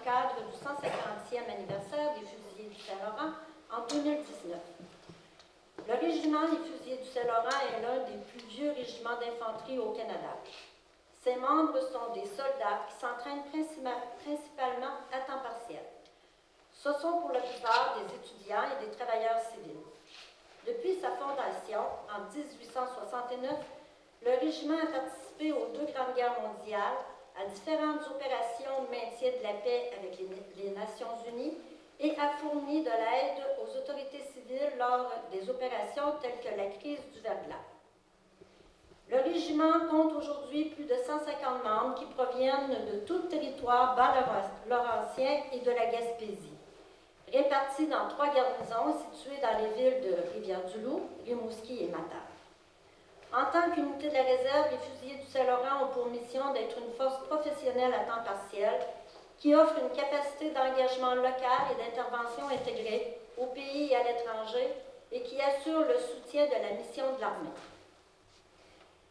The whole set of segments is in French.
le cadre du 150e anniversaire des fusiliers du Saint-Laurent en 2019. Le régiment des fusiliers du Saint-Laurent est l'un des plus vieux régiments d'infanterie au Canada. Ses membres sont des soldats qui s'entraînent principalement à temps partiel. Ce sont pour la plupart des étudiants et des travailleurs civils. Depuis sa fondation, en 1869, le régiment a participé aux deux grandes guerres mondiales, à différentes opérations de maintien de la paix avec les Nations unies et a fourni de l'aide aux autorités civiles lors des opérations telles que la crise du verglas. Le régiment compte aujourd'hui plus de 150 membres qui proviennent de tout le territoire bas-laurentien et de la Gaspésie, répartis dans 3 garnisons situées dans les villes de Rivière-du-Loup, Rimouski et Matane. En tant qu'unité de la réserve, les fusiliers du Saint-Laurent ont pour mission d'être une force professionnelle à temps partiel qui offre une capacité d'engagement local et d'intervention intégrée au pays et à l'étranger et qui assure le soutien de la mission de l'armée.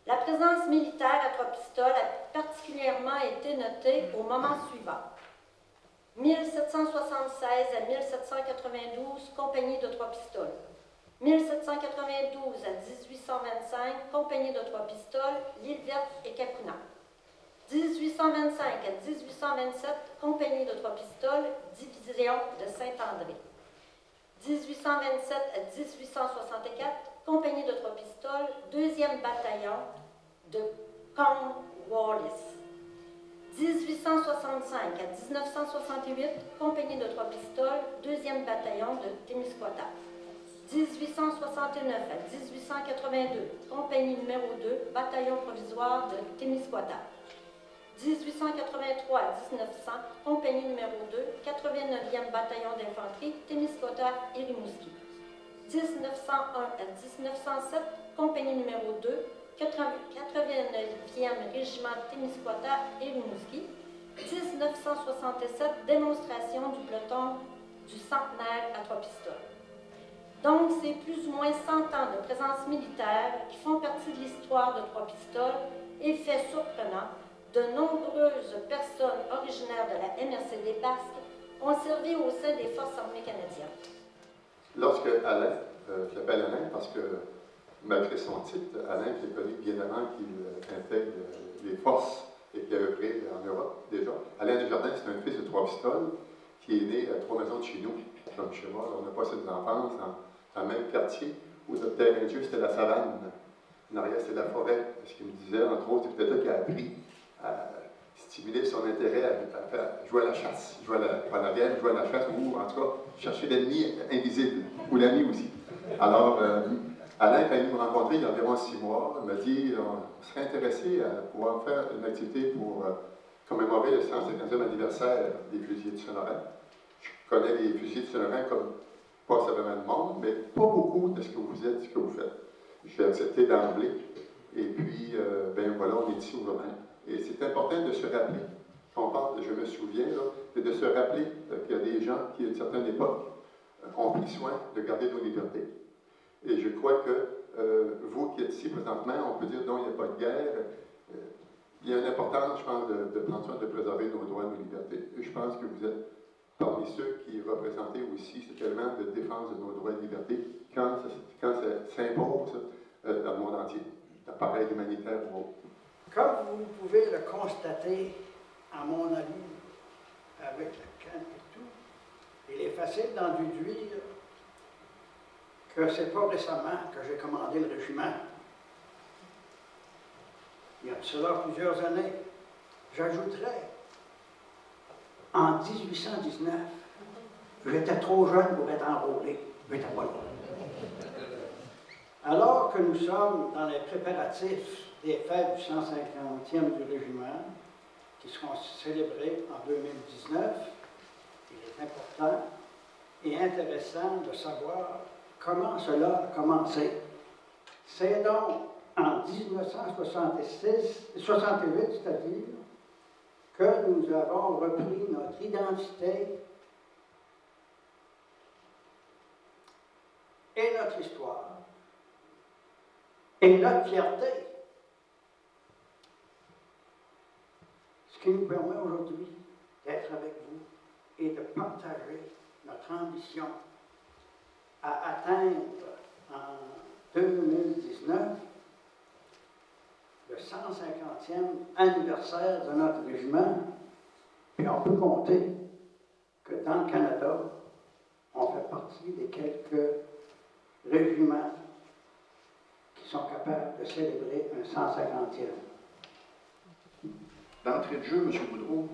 La présence militaire à Trois-Pistoles a particulièrement été notée au moment suivant. 1776 à 1792, compagnie de Trois-Pistoles. 1792 à 1825, compagnie de Trois-Pistoles, l'île Verte et Cacouna. 1825 à 1827, compagnie de Trois-Pistoles, division de Saint-André. 1827 à 1864, compagnie de Trois-Pistoles, 2e bataillon de Cornwallis. 1865 à 1968, compagnie de Trois-Pistoles, 2e bataillon de Témiscouata. 1869 à 1882, compagnie numéro 2, bataillon provisoire de Témiscouata. 1883 à 1900, compagnie numéro 2, 89e bataillon d'infanterie, Témiscouata et Rimouski. 1901 à 1907, compagnie numéro 2, 89e régiment Témiscouata et Rimouski. 1967, démonstration du peloton du centenaire à Trois-Pistoles. Donc, c'est plus ou moins 100 ans de présence militaire qui font partie de l'histoire de Trois-Pistoles et fait surprenant, de nombreuses personnes originaires de la MRCD Basque ont servi au sein des Forces armées canadiennes. Lorsque Alain, je l'appelle Alain parce que malgré son titre, Alain, qui est connu bien avant qu'il intègre les forces et qui a œuvré en Europe déjà. Alain Desjardins, c'est un fils de Trois-Pistoles qui est né à 3 maisons de chez nous, comme chez moi. On a passé des enfances dans le même quartier où notre terrain de jeu, c'était la savane. En arrière, c'était la forêt. Ce qu'il me disait, entre autres, c'est peut-être là qu'il a appris à stimuler son intérêt à jouer à la chasse, jouer à la bière, jouer à la chasse, ou en tout cas, chercher l'ennemi invisible, ou l'ami aussi. Alors, Alain, quand il nous rencontrait il y a environ 6 mois, il m'a dit on serait intéressé à pouvoir faire une activité pour commémorer le 150e anniversaire des fusiliers du Saint-Laurent. Je connais les fusiliers du Saint-Laurent comme pas seulement le monde, mais pas beaucoup de ce que vous êtes, ce que vous faites. J'ai accepté d'emblée, et puis, ben voilà, on est ici aujourd'hui. Et c'est important de se rappeler, quand on parle de je me souviens, c'est de se rappeler qu'il y a des gens qui, à une certaine époque, ont pris soin de garder nos libertés. Et je crois que vous qui êtes ici présentement, on peut dire non, il n'y a pas de guerre. Il y a une importance, je pense, de prendre soin de préserver nos droits et nos libertés. Et je pense que vous êtes parmi ceux qui représentez aussi cet élément de défense de nos droits et libertés quand ça s'impose dans le monde entier, d'appareils humanitaires ou autres. Comme vous pouvez le constater, à mon avis, avec la canne et tout, il est facile d'en déduire que c'est pas récemment que j'ai commandé le régiment. Il y a de cela plusieurs années. J'ajouterais, en 1819, j'étais trop jeune pour être enrôlé. J'étais pas loin. Alors que nous sommes dans les préparatifs des fêtes du 150e du régiment, qui seront célébrées en 2019, il est important et intéressant de savoir comment cela a commencé. C'est donc en 1968, c'est-à-dire, que nous avons repris notre identité et notre histoire et notre fierté. Ce qui nous permet aujourd'hui d'être avec vous est de partager notre ambition à atteindre en 2019 le 150e anniversaire de notre régiment. Et on peut compter que dans le Canada, on fait partie des quelques régiments qui sont capables de célébrer un 150e. D'entrée de jeu, M. Boudreau,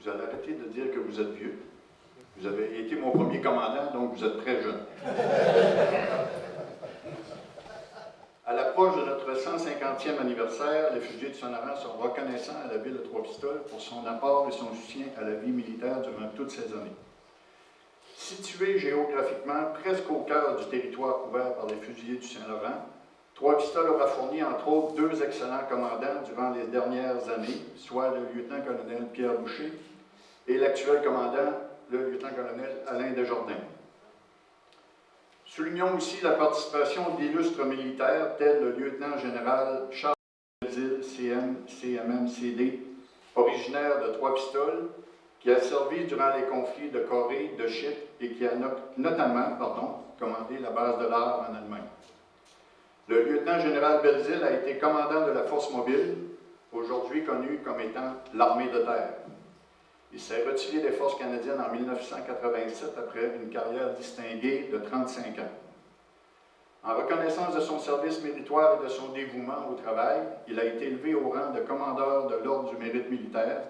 vous allez arrêter de dire que vous êtes vieux. Vous avez été mon premier commandant, donc vous êtes très jeune. À l'approche de notre 150e anniversaire, les fusiliers du Saint-Laurent sont reconnaissants à la ville de Trois-Pistoles pour son apport et son soutien à la vie militaire durant toutes ces années. Situé géographiquement presque au cœur du territoire couvert par les fusiliers du Saint-Laurent, Trois-Pistoles aura fourni entre autres deux excellents commandants durant les dernières années, soit le lieutenant-colonel Pierre Boucher et l'actuel commandant, le lieutenant-colonel Alain Desjardins. Soulignons aussi la participation d'illustres militaires tels le lieutenant-général Charles Belzile, CMM-CD, originaire de Trois-Pistoles, qui a servi durant les conflits de Corée, de Chypre et qui a notamment commandé la base de l'Ar en Allemagne. Le lieutenant-général Belzile a été commandant de la force mobile, aujourd'hui connue comme étant l'armée de terre. Il s'est retiré des forces canadiennes en 1987 après une carrière distinguée de 35 ans. En reconnaissance de son service méritoire et de son dévouement au travail, il a été élevé au rang de commandeur de l'Ordre du mérite militaire.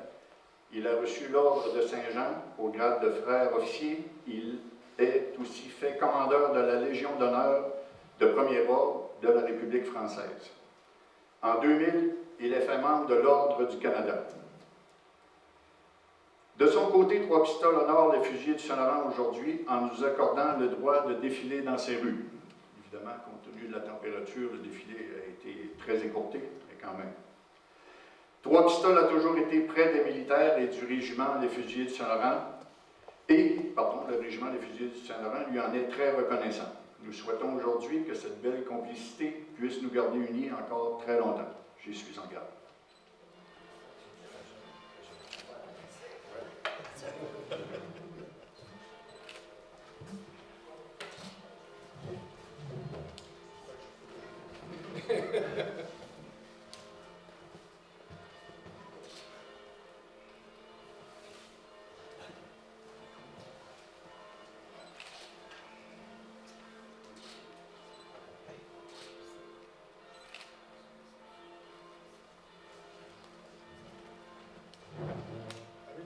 Il a reçu l'Ordre de Saint-Jean au grade de frère officier. Il est aussi fait commandeur de la Légion d'honneur de premier ordre de la République française. En 2000, il est fait membre de l'Ordre du Canada. De son côté, Trois-Pistoles honore les fusiliers du Saint-Laurent aujourd'hui en nous accordant le droit de défiler dans ses rues. Évidemment, compte tenu de la température, le défilé a été très écourté, mais quand même. Trois-Pistoles a toujours été près des militaires et du régiment des fusiliers du Saint-Laurent, le régiment des fusiliers du Saint-Laurent lui en est très reconnaissant. Nous souhaitons aujourd'hui que cette belle complicité puisse nous garder unis encore très longtemps. J'y suis en garde.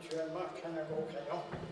Habituellement, je prends un gros crayon.